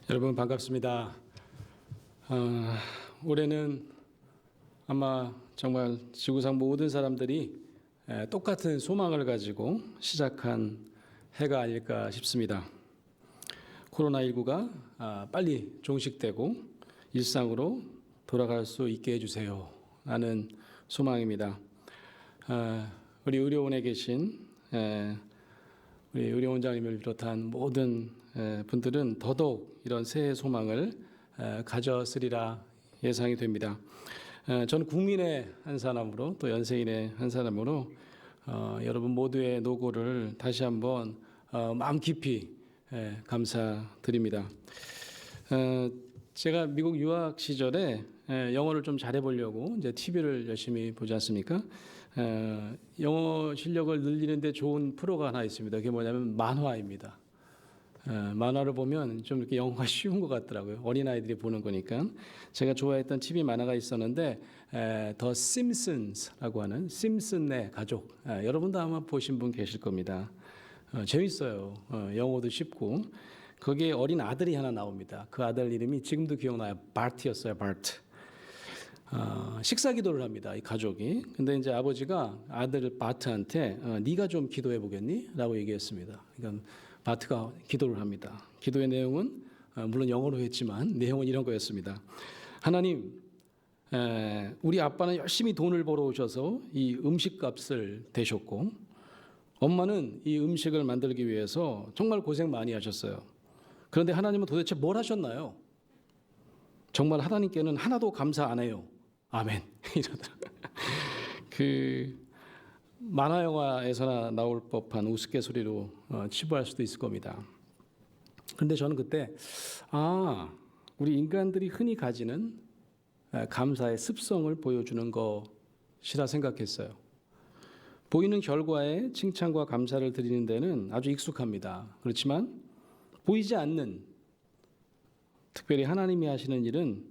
여러분 반갑습니다. 올해는 아마 정말 지구상 모든 사람들이 똑같은 소망을 가지고 시작한 해가 아닐까 싶습니다. 코로나19가 빨리 종식되고 일상으로 돌아갈 수 있게 해주세요 라는 소망입니다. 우리 의료원에 계신 우리 의료원장님을 비롯한 모든 분들은 더더욱 이런 새해 소망을 가졌으리라 예상이 됩니다. 저는 국민의 한 사람으로 또 연세인의 한 사람으로 여러분 모두의 노고를 다시 한번 마음 깊이 감사드립니다. 제가 미국 유학 시절에 영어를 좀 잘해보려고 이제 TV를 열심히 보지 않습니까? 영어 실력을 늘리는데 좋은 프로가 하나 있습니다. 그게 뭐냐면 만화입니다. 만화를 보면 좀 이렇게 영어가 쉬운 것 같더라고요. 어린아이들이 보는 거니까. 제가 좋아했던 TV 만화가 있었는데 더 심슨스라고 하는 심슨의 가족. 여러분도 아마 보신 분 계실 겁니다. 재밌어요. 영어도 쉽고. 거기에 어린 아들이 하나 나옵니다. 그 아들 이름이 지금도 기억나요. 바트였어요. 바트. 식사 기도를 합니다. 이 가족이. 근데 이제 아버지가 아들 바트한테 네가 좀 기도해 보겠니? 라고 얘기했습니다. 그러니까 바트가 기도를 합니다. 기도의 내용은 물론 영어로 했지만 내용은 이런 거였습니다. 하나님, 우리 아빠는 열심히 돈을 벌어오셔서 이 음식값을 대셨고 엄마는 이 음식을 만들기 위해서 정말 고생 많이 하셨어요. 그런데 하나님은 도대체 뭘 하셨나요? 정말 하나님께는 하나도 감사 안 해요. 아멘. 이러더라고요. 만화 영화에서나 나올 법한 우스갯소리로 치부할 수도 있을 겁니다. 그런데 저는 그때 우리 인간들이 흔히 가지는 감사의 습성을 보여주는 것이라 생각했어요. 보이는 결과에 칭찬과 감사를 드리는 데는 아주 익숙합니다. 그렇지만 보이지 않는, 특별히 하나님이 하시는 일은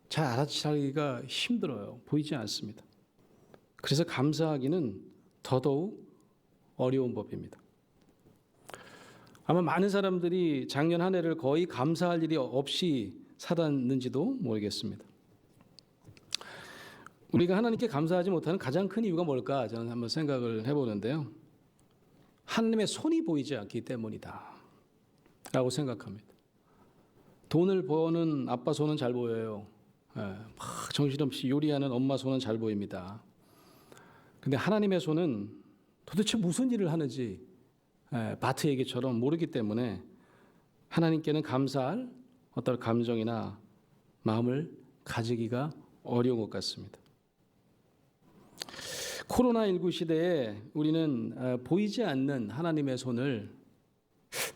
잘 알아차리기가 힘들어요. 보이지 않습니다. 그래서 감사하기는 더더욱 어려운 법입니다. 아마 많은 사람들이 작년 한 해를 거의 감사할 일이 없이 살았는지도 모르겠습니다. 우리가 하나님께 감사하지 못하는 가장 큰 이유가 뭘까? 저는 한번 생각을 해보는데요. 하나님의 손이 보이지 않기 때문이다 라고 생각합니다. 돈을 버는 아빠 손은 잘 보여요. 막 정신없이 요리하는 엄마 손은 잘 보입니다. 근데 하나님의 손은 도대체 무슨 일을 하는지 바트 얘기처럼 모르기 때문에 하나님께는 감사할 어떤 감정이나 마음을 가지기가 어려운 것 같습니다. 코로나19 시대에 우리는 보이지 않는 하나님의 손을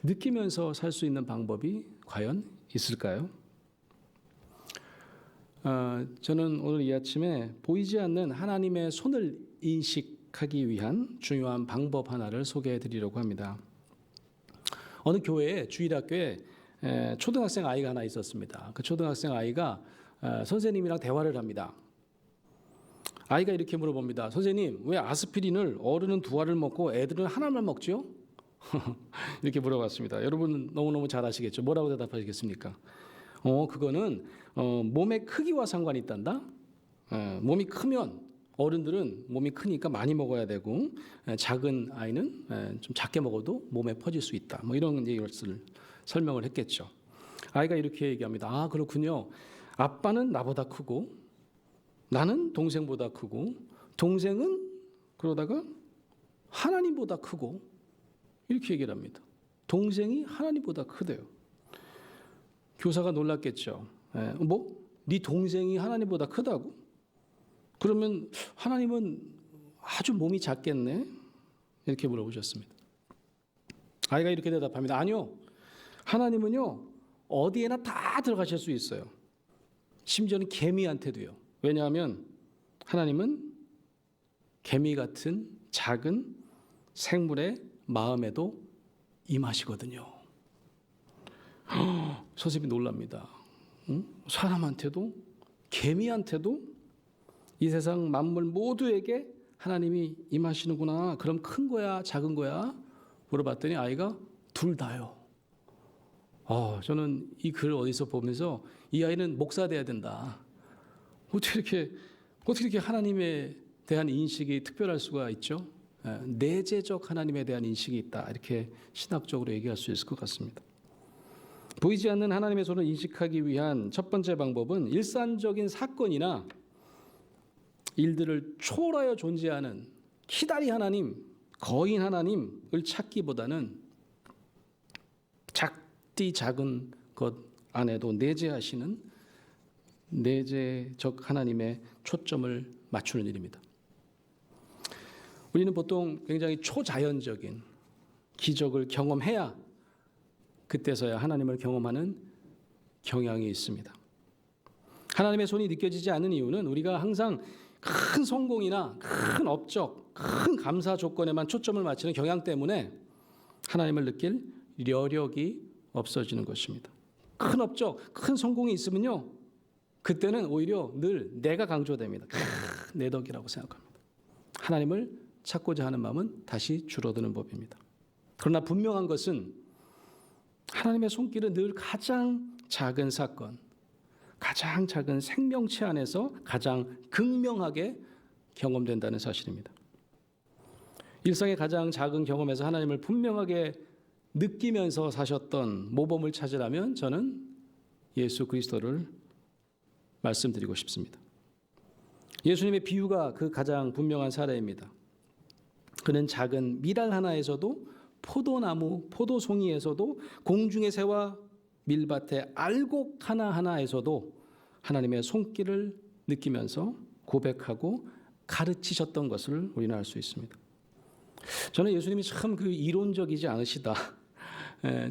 느끼면서 살 수 있는 방법이 과연 있을까요? 저는 오늘 이 아침에 보이지 않는 하나님의 손을 인식하기 위한 중요한 방법 하나를 소개해 드리려고 합니다. 어느 교회에, 주일학교에 초등학생 아이가 하나 있었습니다. 그 초등학생 아이가 선생님이랑 대화를 합니다. 아이가 이렇게 물어봅니다. 선생님, 왜 아스피린을 어른은 2알을 먹고 애들은 하나만 먹죠? 이렇게 물어봤습니다. 여러분 너무너무 잘 아시겠죠? 뭐라고 대답하시겠습니까? 그거는 몸의 크기와 상관이 있단다. 몸이 크면 어른들은 몸이 크니까 많이 먹어야 되고 작은 아이는 좀 작게 먹어도 몸에 퍼질 수 있다. 뭐 이런 것을 설명을 했겠죠. 아이가 이렇게 얘기합니다. 그렇군요. 아빠는 나보다 크고 나는 동생보다 크고 동생은 그러다가 하나님보다 크고 이렇게 얘기를 합니다. 동생이 하나님보다 크대요. 교사가 놀랐겠죠. 네 동생이 하나님보다 크다고? 그러면 하나님은 아주 몸이 작겠네? 이렇게 물어보셨습니다. 아이가 이렇게 대답합니다. 아니요. 하나님은요, 어디에나 다 들어가실 수 있어요. 심지어는 개미한테도요. 왜냐하면 하나님은 개미 같은 작은 생물의 마음에도 임하시거든요. 선생님이 놀랍니다. 사람한테도 개미한테도 이 세상 만물 모두에게 하나님이 임하시는구나. 그럼 큰 거야 작은 거야? 물어봤더니 아이가 둘 다요. 저는 이 글을 어디서 보면서 이 아이는 목사 돼야 된다. 어떻게 이렇게 하나님에 대한 인식이 특별할 수가 있죠? 내재적 하나님에 대한 인식이 있다. 이렇게 신학적으로 얘기할 수 있을 것 같습니다. 보이지 않는 하나님의 손을 인식하기 위한 첫 번째 방법은 일산적인 사건이나 일들을 초월하여 존재하는 키다리 하나님, 거인 하나님을 찾기보다는 작디 작은 것 안에도 내재하시는 내재적 하나님의 초점을 맞추는 일입니다. 우리는 보통 굉장히 초자연적인 기적을 경험해야 그때서야 하나님을 경험하는 경향이 있습니다. 하나님의 손이 느껴지지 않는 이유는 우리가 항상 큰 성공이나 큰 업적, 큰 감사 조건에만 초점을 맞추는 경향 때문에 하나님을 느낄 여력이 없어지는 것입니다. 큰 업적, 큰 성공이 있으면요, 그때는 오히려 늘 내가 강조됩니다. 내 덕이라고 생각합니다. 하나님을 찾고자 하는 마음은 다시 줄어드는 법입니다. 그러나 분명한 것은 하나님의 손길은 늘 가장 작은 사건, 가장 작은 생명체 안에서 가장 극명하게 경험된다는 사실입니다. 일상의 가장 작은 경험에서 하나님을 분명하게 느끼면서 사셨던 모범을 찾으라면 저는 예수 그리스도를 말씀드리고 싶습니다. 예수님의 비유가 그 가장 분명한 사례입니다. 그는 작은 밀알 하나에서도 포도나무, 포도송이에서도 공중의 새와 밀밭의 알곡 하나하나에서도 하나님의 손길을 느끼면서 고백하고 가르치셨던 것을 우리는 알 수 있습니다. 저는 예수님이 참 그 이론적이지 않으시다.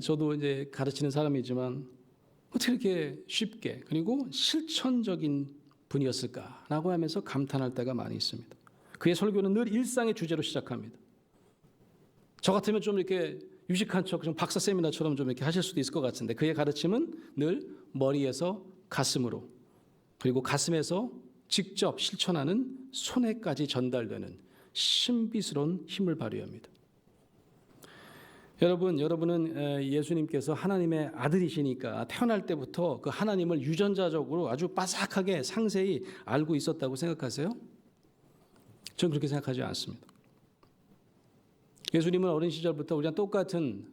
저도 이제 가르치는 사람이지만 어떻게 이렇게 쉽게 그리고 실천적인 분이었을까라고 하면서 감탄할 때가 많이 있습니다. 그의 설교는 늘 일상의 주제로 시작합니다. 저 같으면 좀 이렇게 유식한 척, 좀 박사 세미나처럼 좀 이렇게 하실 수도 있을 것 같은데 그의 가르침은 늘 머리에서 가슴으로 그리고 가슴에서 직접 실천하는 손에까지 전달되는 신비스러운 힘을 발휘합니다. 여러분은 예수님께서 하나님의 아들이시니까 태어날 때부터 그 하나님을 유전자적으로 아주 빠삭하게 상세히 알고 있었다고 생각하세요? 저는 그렇게 생각하지 않습니다. 예수님은 어린 시절부터 우리랑 똑같은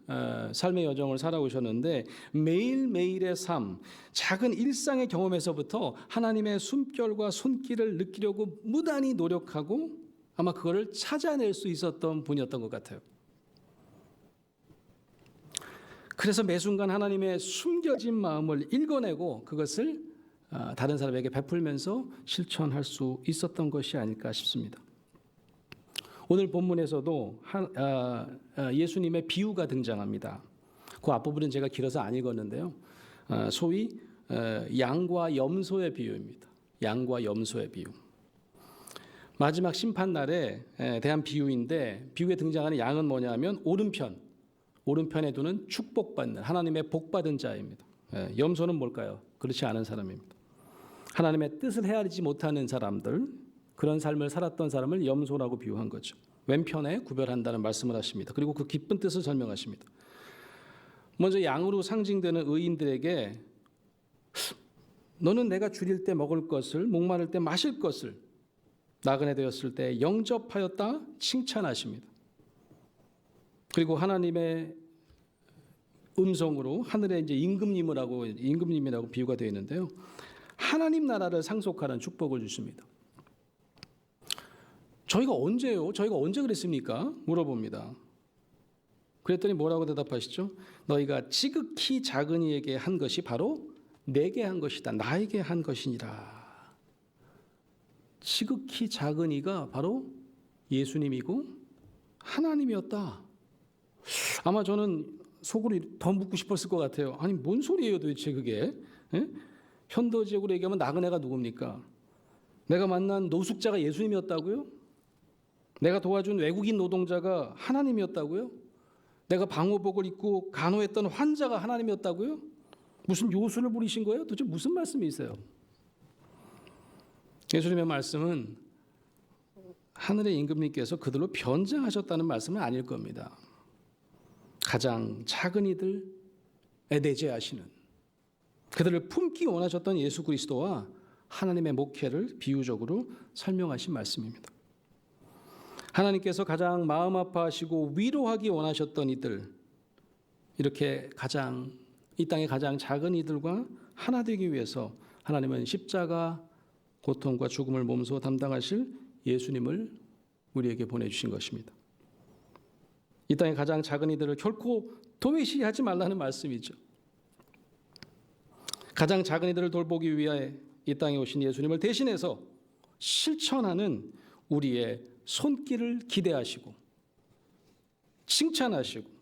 삶의 여정을 살아오셨는데 매일매일의 삶, 작은 일상의 경험에서부터 하나님의 숨결과 손길을 느끼려고 무단히 노력하고 아마 그거를 찾아낼 수 있었던 분이었던 것 같아요. 그래서 매 순간 하나님의 숨겨진 마음을 읽어내고 그것을 다른 사람에게 베풀면서 실천할 수 있었던 것이 아닐까 싶습니다. 오늘 본문에서도 예수님의 비유가 등장합니다. 그 앞부분은 제가 길어서 안 읽었는데요. 소위 양과 염소의 비유입니다. 양과 염소의 비유. 마지막 심판날에 대한 비유인데 비유에 등장하는 양은 뭐냐면 오른편에 두는 축복받는 하나님의 복받은 자입니다. 염소는 뭘까요? 그렇지 않은 사람입니다. 하나님의 뜻을 헤아리지 못하는 사람들, 그런 삶을 살았던 사람을 염소라고 비유한 거죠. 왼편에 구별한다는 말씀을 하십니다. 그리고 그 기쁜 뜻을 설명하십니다. 먼저 양으로 상징되는 의인들에게 너는 내가 줄일 때 먹을 것을 목마를 때 마실 것을 나그네 되었을 때 영접하였다 칭찬하십니다. 그리고 하나님의 음성으로 하늘에 이제 임금님이라고 비유가 되어 있는데요. 하나님 나라를 상속하는 축복을 주십니다. 저희가 언제 그랬습니까? 물어봅니다. 그랬더니 뭐라고 대답하시죠? 너희가 지극히 작은 이에게 한 것이 바로 내게 한 것이다. 나에게 한 것이니라. 지극히 작은 이가 바로 예수님이고 하나님이었다. 아마 저는 속으로 더 묻고 싶었을 것 같아요. 아니 뭔 소리예요 도대체 그게? 예? 현도적으로 얘기하면 나그네가 누굽니까? 내가 만난 노숙자가 예수님이었다고요? 내가 도와준 외국인 노동자가 하나님이었다고요? 내가 방호복을 입고 간호했던 환자가 하나님이었다고요? 무슨 요술을 부리신 거예요? 도대체 무슨 말씀이세요? 예수님의 말씀은 하늘의 임금님께서 그들로 변장하셨다는 말씀은 아닐 겁니다. 가장 작은 이들, 내재하시는, 그들을 품기 원하셨던 예수 그리스도와 하나님의 목회를 비유적으로 설명하신 말씀입니다. 하나님께서 가장 마음 아파하시고 위로하기 원하셨던 이들, 이렇게 이 땅의 가장 작은 이들과 하나 되기 위해서 하나님은 십자가 고통과 죽음을 몸소 담당하실 예수님을 우리에게 보내주신 것입니다. 이 땅의 가장 작은 이들을 결코 도외시하지 말라는 말씀이죠. 가장 작은 이들을 돌보기 위해 이 땅에 오신 예수님을 대신해서 실천하는 우리의 손길을 기대하시고 칭찬하시고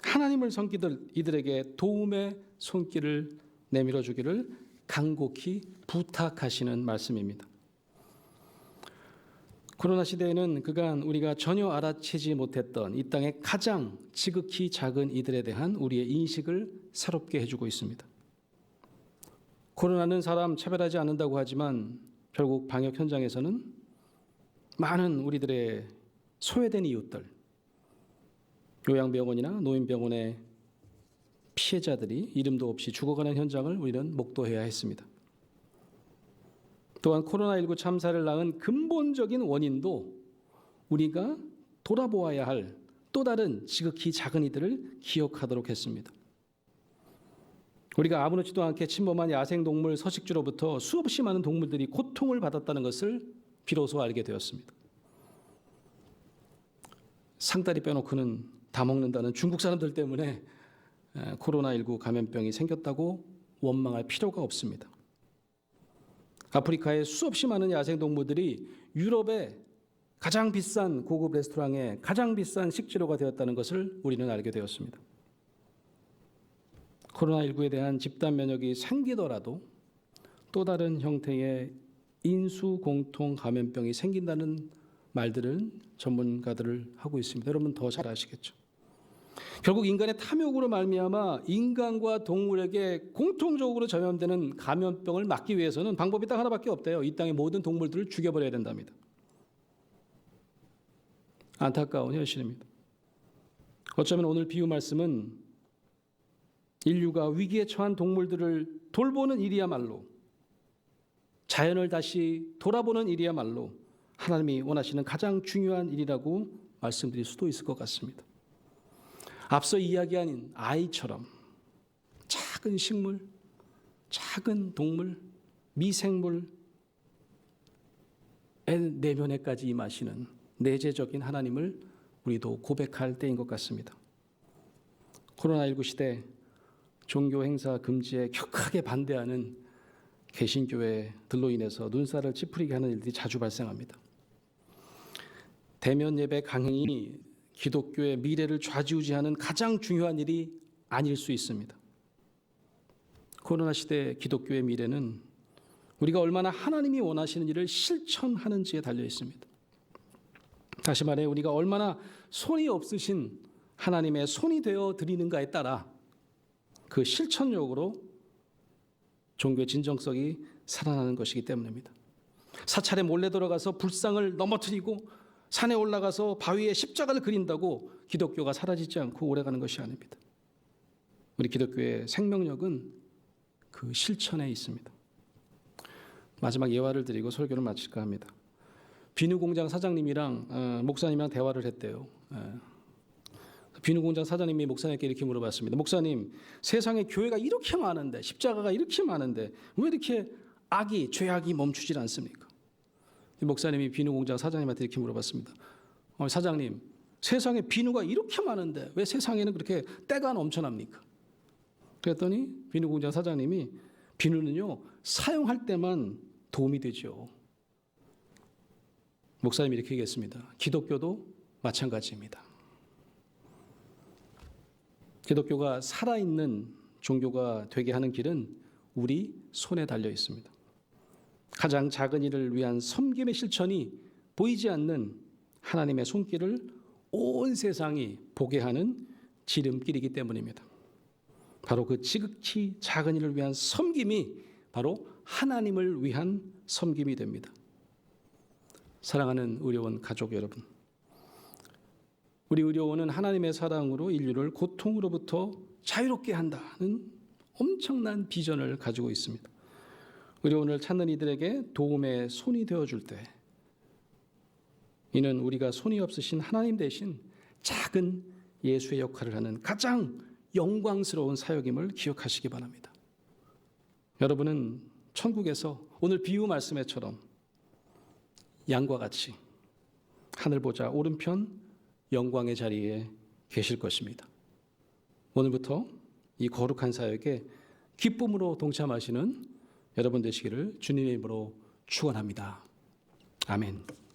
하나님을 섬기던 이들에게 도움의 손길을 내밀어 주기를 간곡히 부탁하시는 말씀입니다. 코로나 시대에는 그간 우리가 전혀 알아채지 못했던 이 땅의 가장 지극히 작은 이들에 대한 우리의 인식을 새롭게 해주고 있습니다. 코로나는 사람 차별하지 않는다고 하지만 결국 방역 현장에서는 많은 우리들의 소외된 이웃들, 요양병원이나 노인병원의 피해자들이 이름도 없이 죽어가는 현장을 우리는 목도해야 했습니다. 또한 코로나19 참사를 낳은 근본적인 원인도 우리가 돌아보아야 할 또 다른 지극히 작은 이들을 기억하도록 했습니다. 우리가 아무렇지도 않게 침범한 야생동물 서식지로부터 수없이 많은 동물들이 고통을 받았다는 것을 비로소 알게 되었습니다. 상다리 빼놓고는 다 먹는다는 중국 사람들 때문에 코로나19 감염병이 생겼다고 원망할 필요가 없습니다. 아프리카의 수없이 많은 야생동물들이 유럽의 가장 비싼 고급 레스토랑의 가장 비싼 식재료가 되었다는 것을 우리는 알게 되었습니다. 코로나19에 대한 집단 면역이 생기더라도 또 다른 형태의 인수공통 감염병이 생긴다는 말들은 전문가들을 하고 있습니다. 여러분 더 잘 아시겠죠. 결국 인간의 탐욕으로 말미암아 인간과 동물에게 공통적으로 전염되는 감염병을 막기 위해서는 방법이 딱 하나밖에 없대요. 이 땅의 모든 동물들을 죽여버려야 된답니다. 안타까운 현실입니다. 어쩌면 오늘 비유 말씀은 인류가 위기에 처한 동물들을 돌보는 일이야말로, 자연을 다시 돌아보는 일이야말로 하나님이 원하시는 가장 중요한 일이라고 말씀드릴 수도 있을 것 같습니다. 앞서 이야기한 아이처럼 작은 식물, 작은 동물, 미생물의 내면에까지 임하시는 내재적인 하나님을 우리도 고백할 때인 것 같습니다. 코로나19 시대 종교 행사 금지에 격하게 반대하는 개신교회들로 인해서 눈살을 찌푸리게 하는 일들이 자주 발생합니다. 대면 예배 강행이 기독교의 미래를 좌지우지하는 가장 중요한 일이 아닐 수 있습니다. 코로나 시대 기독교의 미래는 우리가 얼마나 하나님이 원하시는 일을 실천하는지에 달려 있습니다. 다시 말해 우리가 얼마나 손이 없으신 하나님의 손이 되어 드리는가에 따라 그 실천력으로 종교의 진정성이 살아나는 것이기 때문입니다. 사찰에 몰래 들어가서 불상을 넘어뜨리고 산에 올라가서 바위에 십자가를 그린다고 기독교가 사라지지 않고 오래가는 것이 아닙니다. 우리 기독교의 생명력은 그 실천에 있습니다. 마지막 예화를 드리고 설교를 마칠까 합니다. 비누공장 사장님이랑 목사님이랑 대화를 했대요. 비누공장 사장님이 목사님께 이렇게 물어봤습니다. 목사님, 세상에 교회가 이렇게 많은데, 십자가가 이렇게 많은데 왜 이렇게 죄악이 멈추질 않습니까? 목사님이 비누공장 사장님한테 이렇게 물어봤습니다. 사장님, 세상에 비누가 이렇게 많은데 왜 세상에는 그렇게 때가 넘쳐납니까? 그랬더니 비누공장 사장님이 비누는요, 사용할 때만 도움이 되죠. 목사님이 이렇게 얘기했습니다. 기독교도 마찬가지입니다. 기독교가 살아있는 종교가 되게 하는 길은 우리 손에 달려 있습니다. 가장 작은 일을 위한 섬김의 실천이 보이지 않는 하나님의 손길을 온 세상이 보게 하는 지름길이기 때문입니다. 바로 그 지극히 작은 일을 위한 섬김이 바로 하나님을 위한 섬김이 됩니다. 사랑하는 의료원 가족 여러분, 우리 의료원은 하나님의 사랑으로 인류를 고통으로부터 자유롭게 한다는 엄청난 비전을 가지고 있습니다. 우리 오늘 찾는 이들에게 도움의 손이 되어줄 때 이는 우리가 손이 없으신 하나님 대신 작은 예수의 역할을 하는 가장 영광스러운 사역임을 기억하시기 바랍니다. 여러분은 천국에서 오늘 비유 말씀에처럼 양과 같이 하늘 보자 오른편 영광의 자리에 계실 것입니다. 오늘부터 이 거룩한 사역에 기쁨으로 동참하시는 여러분 되시기를 주님의 이름으로 축원합니다. 아멘.